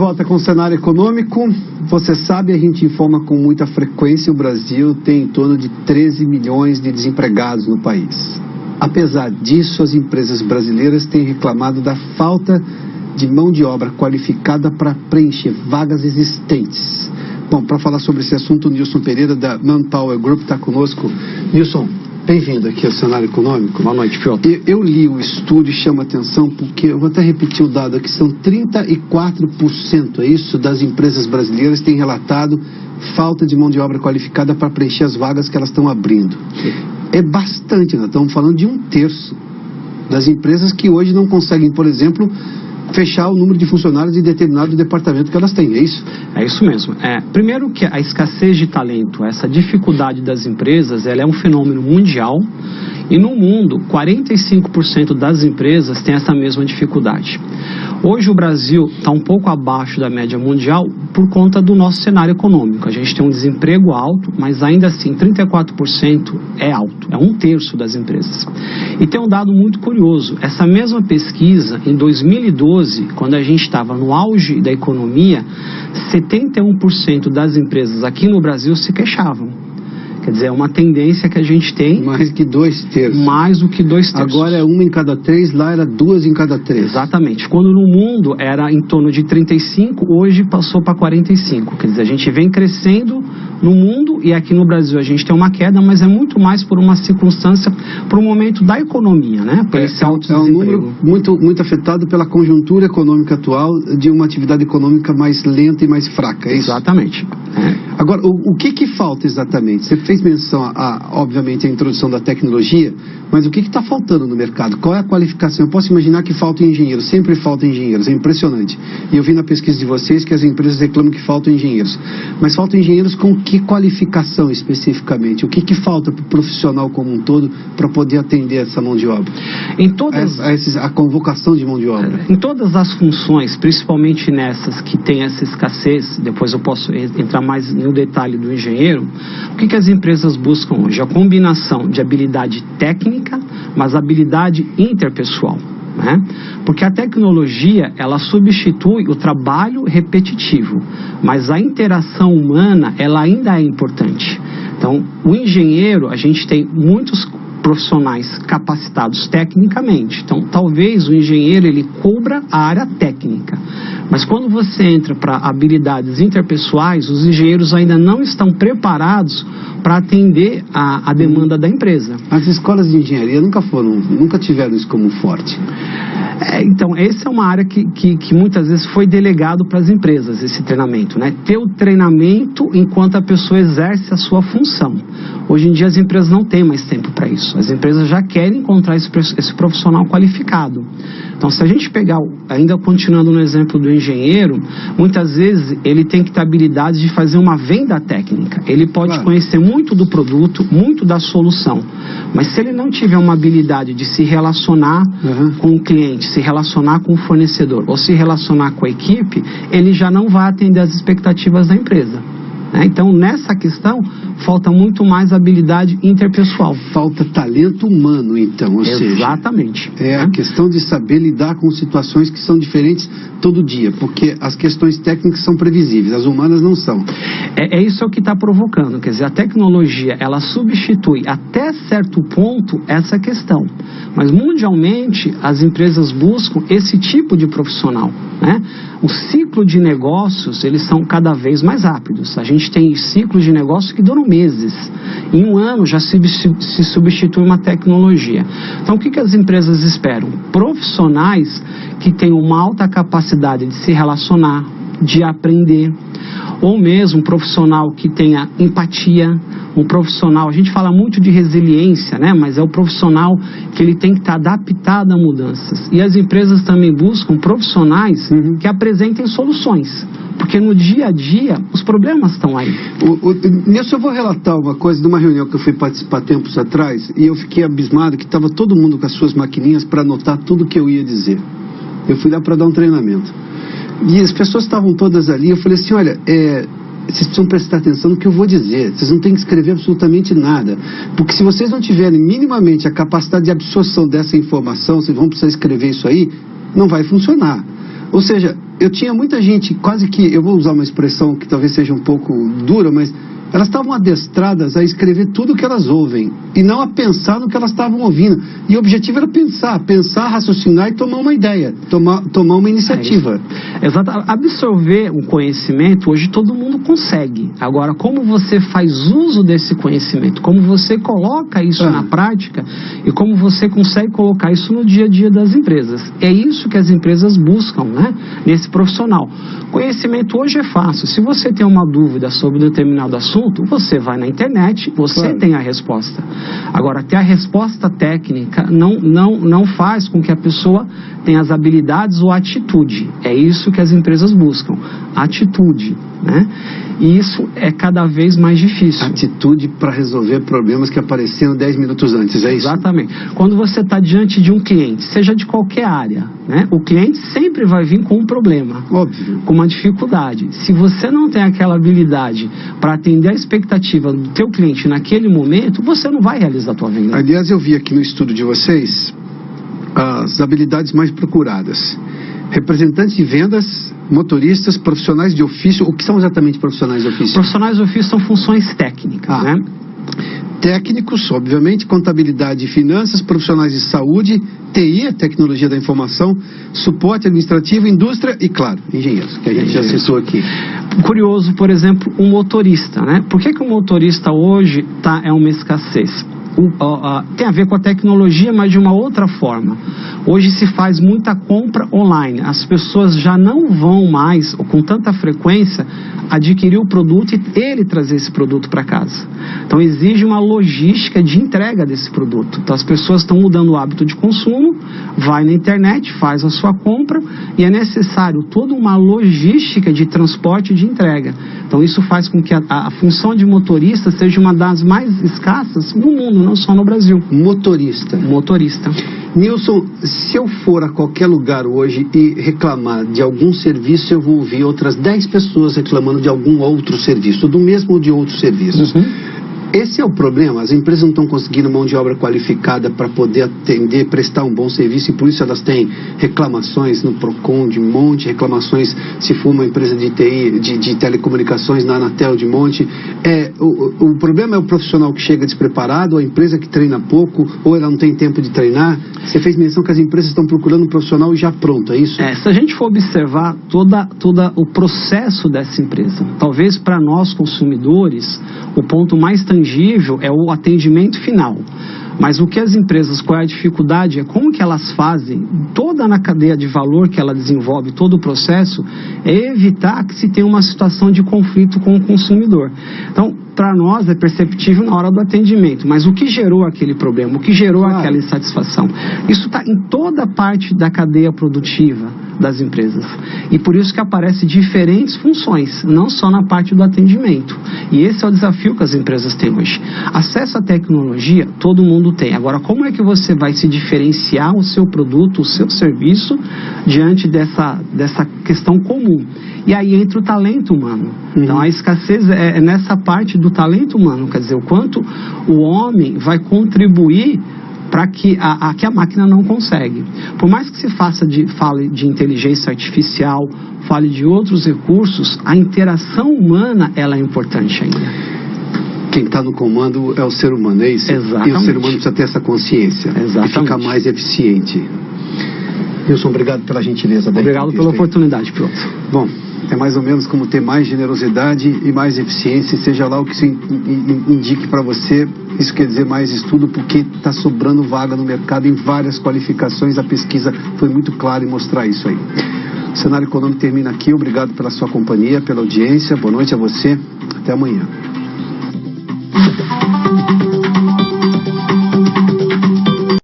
volta com o cenário econômico. Você sabe, a gente informa com muita frequência, o Brasil tem em torno de 13 milhões de desempregados no país. Apesar disso, as empresas brasileiras têm reclamado da falta de mão de obra qualificada para preencher vagas existentes. Bom, para falar sobre esse assunto, o Nilson Pereira, da Manpower Group, está conosco. Nilson, bem-vindo aqui ao cenário econômico. Boa noite, Piotr. Eu li o estudo e chama atenção porque, eu vou até repetir o dado aqui, são 34%, é isso, das empresas brasileiras têm relatado falta de mão de obra qualificada para preencher as vagas que elas estão abrindo. É bastante, nós estamos falando de 1/3 das empresas que hoje não conseguem, por exemplo, fechar o número de funcionários de determinado departamento que elas têm, é isso? É isso mesmo. Primeiro que a escassez de talento, essa dificuldade das empresas, ela é um fenômeno mundial e no mundo, 45% das empresas têm essa mesma dificuldade. Hoje o Brasil está um pouco abaixo da média mundial por conta do nosso cenário econômico. A gente tem um desemprego alto, mas ainda assim 34% é alto, é 1/3 das empresas. E tem um dado muito curioso, essa mesma pesquisa em 2012, quando a gente estava no auge da economia, 71% das empresas aqui no Brasil se queixavam. Quer dizer, é uma tendência que a gente tem. Mais que 2/3. Mais do que 2/3. Agora é 1 em cada 3, lá era 2 em cada 3. Exatamente. Quando no mundo era em torno de 35, hoje passou para 45. Quer dizer, a gente vem crescendo no mundo e aqui no Brasil a gente tem uma queda, mas é muito mais por uma circunstância, por um momento da economia, né? Por esse alto desemprego. É um número muito afetado pela conjuntura econômica atual de uma atividade econômica mais lenta e mais fraca, é isso? Exatamente. Agora, o que falta exatamente? Você fez menção obviamente, a introdução da tecnologia, mas o que está faltando no mercado? Qual é a qualificação? Eu posso imaginar que faltam engenheiros, sempre faltam engenheiros, é impressionante. E eu vi na pesquisa de vocês que as empresas reclamam que faltam engenheiros. Mas faltam engenheiros com que qualificação especificamente? O que falta para o profissional como um todo para poder atender essa mão de obra? A convocação de mão de obra. Em todas as funções, principalmente nessas que tem essa escassez, depois eu posso entrar mais no detalhe do engenheiro, o que as empresas buscam hoje? A combinação de habilidade técnica, mas habilidade interpessoal. Né? Porque a tecnologia, ela substitui o trabalho repetitivo, mas a interação humana, ela ainda é importante. Então, o engenheiro, a gente tem muitos profissionais capacitados tecnicamente. Então, talvez o engenheiro, ele cubra a área técnica. Mas quando você entra para habilidades interpessoais, os engenheiros ainda não estão preparados para atender a demanda da empresa. As escolas de engenharia nunca tiveram isso como forte. Então, essa é uma área que muitas vezes foi delegado para as empresas, esse treinamento, né? Ter o treinamento enquanto a pessoa exerce a sua função. Hoje em dia as empresas não têm mais tempo para isso. As empresas já querem encontrar esse profissional qualificado. Então, se a gente pegar, ainda continuando no exemplo do engenheiro, muitas vezes ele tem que ter habilidade de fazer uma venda técnica. Ele pode conhecer muito do produto, muito da solução. Mas se ele não tiver uma habilidade de se relacionar com o cliente, se relacionar com o fornecedor ou se relacionar com a equipe, ele já não vai atender às expectativas da empresa. Então, nessa questão, falta muito mais habilidade interpessoal. Falta talento humano, então, ou seja... Exatamente. A questão de saber lidar com situações que são diferentes todo dia, porque as questões técnicas são previsíveis, as humanas não são. É isso que está provocando, quer dizer, a tecnologia, ela substitui até certo ponto essa questão. Mas, mundialmente, as empresas buscam esse tipo de profissional, né? O ciclo de negócios, eles são cada vez mais rápidos. A gente tem ciclos de negócios que duram meses. Em um ano já se substitui uma tecnologia. Então, o que as empresas esperam? Profissionais que tenham uma alta capacidade de se relacionar, de aprender, ou mesmo um profissional que tenha empatia, um profissional, a gente fala muito de resiliência, né? Mas é o profissional que ele tem que estar adaptado a mudanças. E as empresas também buscam profissionais que apresentem soluções, porque no dia a dia os problemas estão aí. Nilson, eu vou relatar uma coisa de uma reunião que eu fui participar tempos atrás e eu fiquei abismado que estava todo mundo com as suas maquininhas para anotar tudo o que eu ia dizer. Eu fui lá para dar um treinamento. E as pessoas estavam todas ali, eu falei assim, olha, vocês precisam prestar atenção no que eu vou dizer, vocês não têm que escrever absolutamente nada, porque se vocês não tiverem minimamente a capacidade de absorção dessa informação, vocês vão precisar escrever isso aí, não vai funcionar. Ou seja, eu tinha muita gente, quase que, eu vou usar uma expressão que talvez seja um pouco dura, mas elas estavam adestradas a escrever tudo o que elas ouvem e não a pensar no que elas estavam ouvindo. E o objetivo era pensar, raciocinar e tomar uma ideia, tomar uma iniciativa. Exato. Absorver um conhecimento, hoje todo mundo consegue. Agora, como você faz uso desse conhecimento, como você coloca isso na prática e como você consegue colocar isso no dia a dia das empresas. É isso que as empresas buscam, né? Nesse profissional. Conhecimento hoje é fácil. Se você tem uma dúvida sobre determinado assunto, você vai na internet, você tem a resposta. Agora, ter a resposta técnica não faz com que a pessoa tenha as habilidades ou atitude. É isso que as empresas buscam. Atitude, né? E isso é cada vez mais difícil. Atitude para resolver problemas que apareceram 10 minutos antes, é isso? Exatamente. Quando você está diante de um cliente, seja de qualquer área, né? O cliente sempre vai vir com um problema. Óbvio. Com uma dificuldade. Se você não tem aquela habilidade para atender a expectativa do teu cliente naquele momento, você não vai realizar a tua venda. Aliás, eu vi aqui no estudo de vocês as habilidades mais procuradas. Representantes de vendas, motoristas, profissionais de ofício. O que são exatamente profissionais de ofício? Profissionais de ofício são funções técnicas, né? Técnicos, obviamente, contabilidade e finanças, profissionais de saúde, TI, tecnologia da informação, suporte administrativo, indústria e, claro, engenheiros, que a gente já citou aqui. Curioso, por exemplo, um motorista, né? Por que o motorista hoje é uma escassez? Tem a ver com a tecnologia, mas de uma outra forma. Hoje se faz muita compra online. As pessoas já não vão mais, ou com tanta frequência, adquirir o produto e ele trazer esse produto para casa. Então exige uma logística de entrega desse produto. Então as pessoas estão mudando o hábito de consumo, vai na internet, faz a sua compra e é necessário toda uma logística de transporte e de entrega. Então isso faz com que a função de motorista seja uma das mais escassas no mundo, não só no Brasil. Motorista. Nilson, se eu for a qualquer lugar hoje e reclamar de algum serviço, eu vou ouvir outras 10 pessoas reclamando de algum outro serviço, do mesmo ou de outros serviços. Esse é o problema. As empresas não estão conseguindo mão de obra qualificada para poder atender, prestar um bom serviço, e por isso elas têm reclamações no Procon de monte, reclamações se for uma empresa de TI, de telecomunicações na Anatel de monte. O problema é o profissional que chega despreparado, a empresa que treina pouco, ou ela não tem tempo de treinar. Você fez menção que as empresas estão procurando um profissional já pronto, é isso? Se a gente for observar todo o processo dessa empresa, talvez para nós consumidores, o ponto mais tangível é o atendimento final. Mas o que as empresas, qual é a dificuldade, é como que elas fazem, toda na cadeia de valor que ela desenvolve, todo o processo, é evitar que se tenha uma situação de conflito com o consumidor. Então, para nós é perceptível na hora do atendimento, mas o que gerou aquele problema, o que gerou aquela insatisfação, isso está em toda parte da cadeia produtiva das empresas. E por isso que aparecem diferentes funções, não só na parte do atendimento. E esse é o desafio que as empresas têm hoje. Acesso à tecnologia, todo mundo tem. Agora, como é que você vai se diferenciar o seu produto, o seu serviço, diante dessa questão comum? E aí entra o talento humano. Então, a escassez é nessa parte do talento humano, quer dizer, o quanto o homem vai contribuir para que a máquina não consegue. Por mais que se fale de inteligência artificial, fale de outros recursos, a interação humana ela é importante ainda. Quem está no comando é o ser humano, é isso? Exatamente. E o ser humano precisa ter essa consciência. Exatamente. E ficar mais eficiente. Wilson, obrigado pela gentileza. Obrigado pela oportunidade, Piotr. Bom, é mais ou menos como ter mais generosidade e mais eficiência, seja lá o que se indique para você. Isso quer dizer mais estudo, porque está sobrando vaga no mercado em várias qualificações. A pesquisa foi muito clara em mostrar isso aí. O Cenário Econômico termina aqui. Obrigado pela sua companhia, pela audiência. Boa noite a você. Até amanhã.